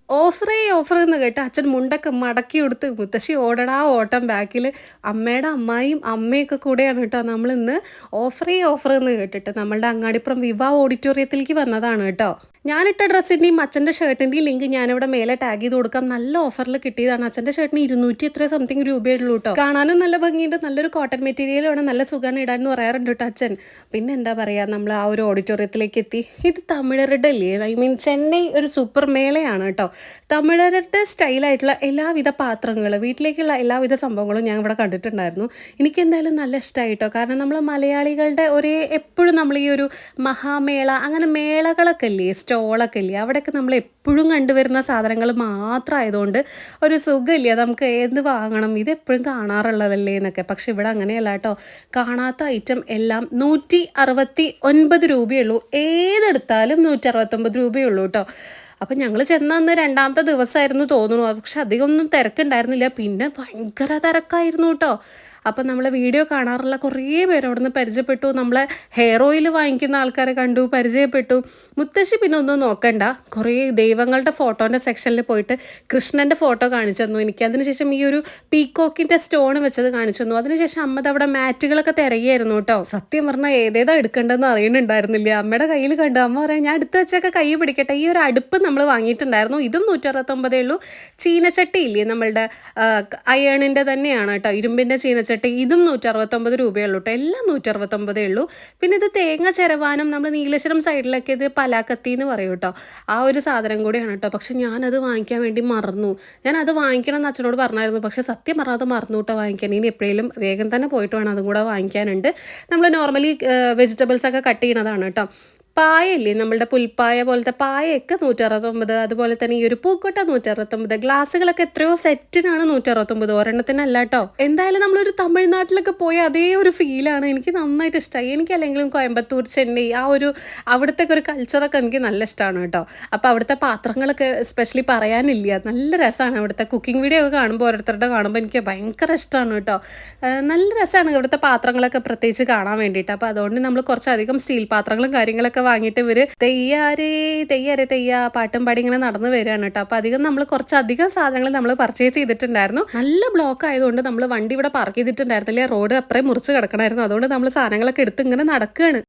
ഓഫറേ offer എന്ന് കേട്ട് അച്ഛൻ മുണ്ടൊക്കെ മടക്കി കൊടുത്ത് മുത്തശ്ശി ഓടടാ ഓട്ടം ബാക്കിൽ അമ്മയുടെ അമ്മായിയും അമ്മയൊക്കെ കൂടെയാണ് കേട്ടോ നമ്മളിന്ന് ഓഫറേ ഓഫർ എന്ന് കേട്ടിട്ട് നമ്മളുടെ അങ്ങാടിപ്പുറം വിവാ ഓഡിറ്റോറിയത്തിലേക്ക് വന്നതാണ് കേട്ടോ. ഞാനിട്ട ഡ്രസ്സിൻ്റെയും അച്ഛൻ്റെ ഷർട്ടിൻ്റെയും ലിങ്ക് ഞാനിവിടെ മേലെ ടാഗ് ചെയ്ത് കൊടുക്കാം. നല്ല ഓഫറിൽ കിട്ടിയതാണ്. അച്ഛൻ്റെ ഷർട്ടിന് 200 എത്ര സംതിങ് രൂപയുള്ളൂ കേട്ടോ. കാണാനും നല്ല ഭംഗിയുണ്ട്, നല്ലൊരു കോട്ടൺ മെറ്റീരിയലാണ്, നല്ല സുഖമാണ് ഇടാൻ എന്ന് പറയാറുണ്ട് കേട്ടോ അച്ഛൻ. പിന്നെ എന്താ പറയുക, നമ്മൾ ആ ഒരു ഓഡിറ്റോറിയത്തിലേക്ക് എത്തി. ഇത് തമിഴരുടെ അല്ലേ, ഐ മീൻ ചെന്നൈ ഒരു സൂപ്പർ മേളയാണ് കേട്ടോ. തമിഴരുടെ സ്റ്റൈലായിട്ടുള്ള എല്ലാവിധ പാത്രങ്ങൾ, വീട്ടിലേക്കുള്ള എല്ലാവിധ സംഭവങ്ങളും ഞാൻ ഇവിടെ കണ്ടിട്ടുണ്ടായിരുന്നു. എനിക്ക് എന്തായാലും നല്ല ഇഷ്ടമായിട്ടോ. കാരണം നമ്മൾ മലയാളികളുടെ ഒരേ എപ്പോഴും നമ്മൾ ഈ ഒരു മഹാമേള അങ്ങനെ മേളകളൊക്കെ ഇല്ലേ, സ്റ്റോളൊക്കെ ഇല്ലേ, അവിടെയൊക്കെ നമ്മൾ എപ്പോഴും കണ്ടുവരുന്ന സാധനങ്ങൾ മാത്രമായതുകൊണ്ട് ഒരു സുഖമില്ല, നമുക്ക് ഏത് വാങ്ങണം, ഇത് എപ്പോഴും കാണാറുള്ളതല്ലേ എന്നൊക്കെ. പക്ഷെ ഇവിടെ അങ്ങനെയല്ല കേട്ടോ. കാണാത്ത ഐറ്റം എല്ലാം 169 രൂപയുള്ളൂ. ഏതെടുത്താലും 169 രൂപയുള്ളൂ കേട്ടോ. അപ്പം ഞങ്ങൾ ചെന്നന്ന് രണ്ടാമത്തെ ദിവസമായിരുന്നു തോന്നുന്നു. പക്ഷെ അധികമൊന്നും തിരക്കുണ്ടായിരുന്നില്ല. പിന്നെ ഭയങ്കര തിരക്കായിരുന്നു കേട്ടോ. അപ്പം നമ്മളെ വീഡിയോ കാണാറുള്ള കുറേ പേര് അവിടെ നിന്ന് പരിചയപ്പെട്ടു. നമ്മളെ ഹെയർ ഓയിൽ വാങ്ങിക്കുന്ന ആൾക്കാരെ കണ്ടു, പരിചയപ്പെട്ടു. മുത്തശ്ശി പിന്നെ ഒന്നും നോക്കണ്ട, കുറേ ദൈവങ്ങളുടെ ഫോട്ടോൻ്റെ സെക്ഷനിൽ പോയിട്ട് കൃഷ്ണൻ്റെ ഫോട്ടോ കാണിച്ചു തന്നു എനിക്ക്. അതിനുശേഷം ഈ ഒരു പീക്കോക്കിൻ്റെ സ്റ്റോൺ വെച്ചത് കാണിച്ചു തന്നു. അതിനുശേഷം അമ്മ അവിടെ മാറ്റുകളൊക്കെ തിരയായിരുന്നു കേട്ടോ. സത്യം പറഞ്ഞാൽ ഏതേതാ എടുക്കേണ്ടതെന്ന് അറിയുന്നുണ്ടായിരുന്നില്ല. അമ്മയുടെ കയ്യിൽ കണ്ടു. അമ്മ പറയാം, ഞാൻ എടുത്ത് വെച്ചൊക്കെ കൈ പിടിക്കട്ടെ. ഈ ഒരു അടുപ്പ് നമ്മൾ വാങ്ങിയിട്ടുണ്ടായിരുന്നു, ഇതും 169 ഉള്ളൂ. ചീനച്ചട്ടി ഇല്ലേ നമ്മളുടെ അയേണിൻ്റെ തന്നെയാണ് കേട്ടോ, ഇരുമ്പിൻ്റെ ചീനച്ചട്ടി, ഇതും 169 രൂപയുള്ളൂ കേട്ടോ. എല്ലാം 169 ഉള്ളൂ. പിന്നെ ഇത് തേങ്ങ ചിരവാനും നമ്മൾ നീലേശ്വരം സൈഡിലൊക്കെ ഇത് പലാക്കത്തി എന്ന് പറയും കേട്ടോ, ആ ഒരു സാധനം കൂടിയാണ് കേട്ടോ. പക്ഷെ ഞാനത് വാങ്ങിക്കാൻ വേണ്ടി മറന്നു. ഞാൻ അത് വാങ്ങിക്കണം എന്ന് അച്ഛനോട് പറഞ്ഞായിരുന്നു. പക്ഷെ സത്യം പറഞ്ഞാൽ അത് മറന്നു കേട്ടോ വാങ്ങിക്കാൻ. ഇനി എപ്പോഴേലും വേഗം തന്നെ പോയിട്ട് വേണം അതും കൂടെ വാങ്ങിക്കാനുണ്ട്. നമ്മൾ നോർമലി വെജിറ്റബിൾസ് ഒക്കെ കട്ട് ചെയ്യുന്നതാണ് കേട്ടോ. പായല്ലേ നമ്മളുടെ പുൽപ്പായ പോലത്തെ പായയൊക്കെ 169. അതുപോലെ തന്നെ ഈ ഒരു പൂക്കോട്ട 169. ഗ്ലാസ്സുകളൊക്കെ എത്രയോ സെറ്റിനാണ് 169, ഒരെണ്ണത്തിനല്ല കേട്ടോ. എന്തായാലും നമ്മളൊരു തമിഴ്നാട്ടിലൊക്കെ പോയ അതേ ഒരു ഫീലാണ്. എനിക്ക് നന്നായിട്ട് ഇഷ്ടമായി. എനിക്ക് അല്ലെങ്കിലും കോയമ്പത്തൂർ, ചെന്നൈ ആ ഒരു അവിടുത്തെ ഒരു കൾച്ചറൊക്കെ എനിക്ക് നല്ല ഇഷ്ടമാണ് കേട്ടോ. അപ്പോൾ അവിടുത്തെ പാത്രങ്ങളൊക്കെ എസ്പെഷ്യലി പറയാനില്ല, നല്ല രസമാണ്. അവിടുത്തെ കുക്കിംഗ് വീഡിയോ ഒക്കെ കാണുമ്പോൾ ഓരോരുത്തരുടെ കാണുമ്പോൾ എനിക്ക് ഭയങ്കര ഇഷ്ടമാണ് കേട്ടോ. നല്ല രസമാണ് ഇവിടുത്തെ പാത്രങ്ങളൊക്കെ പ്രത്യേകിച്ച് കാണാൻ വേണ്ടിയിട്ട്. അപ്പോൾ അതുകൊണ്ട് നമ്മൾ കുറച്ചധികം സ്റ്റീൽ പാത്രങ്ങളും കാര്യങ്ങളൊക്കെ വാങ്ങിയിട്ട് ഇവർ തെയ്യാരേ തെയ്യാരേ തെയ്യാ പാട്ടും പാടി ഇങ്ങനെ നടന്നു വരികയാണ് കേട്ടോ. അപ്പോൾ അധികം നമ്മൾ കുറച്ചധികം സാധനങ്ങൾ നമ്മൾ പർച്ചേസ് ചെയ്തിട്ടുണ്ടായിരുന്നു. നല്ല ബ്ലോക്ക് ആയതുകൊണ്ട് നമ്മൾ വണ്ടി ഇവിടെ പാർക്ക് ചെയ്തിട്ടുണ്ടായിരുന്നില്ല. റോഡ് അപ്പുറം മുറിച്ച് കിടക്കണമായിരുന്നു. അതുകൊണ്ട് നമ്മൾ സാധനങ്ങളൊക്കെ എടുത്ത് ഇങ്ങനെ നടക്കുകയാണ്.